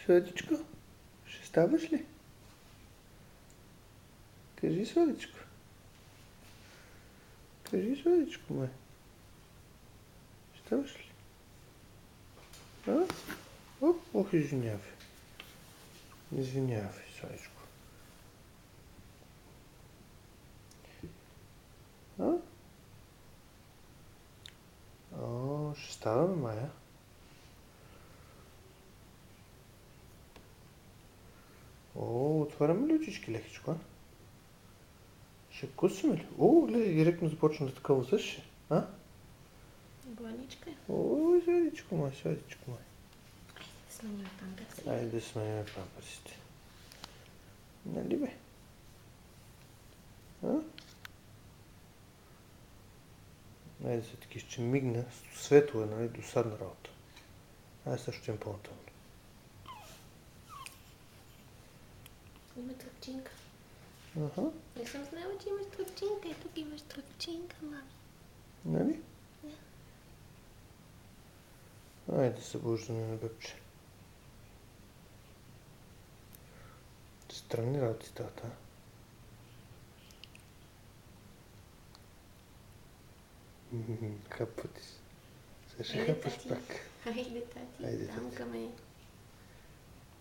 Сладичко, ще ставаш ли? Кажи, сладичко. Кажи, сладичко мое. Ставаш ли? А? Ох, извинявай. Извинявай, сладичко. А? Ще ставаме, Майя. Отваряме ли очички лекичко, а? Ще кусаме ли? Гледай, директно започна да такова също. А? Болничка. Сладичко мое, сладичко мое. Айде да сменим памперсите. Айде да сменим памперсите. Нали бе? А? Айде се таки ще мигне. Светло е, нали? Досадна работа. Айде също им по-натълно. Има тръпчинка. Аха. Не съм знала, че имаш тръпчинка. И тук имаш тръпчинка, мами. Нали? Да. Айде събуждане на бебче. Странни работи стават, а? Хапвате си. Сега ще хапваш пак. Айде, тати. Айде, Там тати. към мен.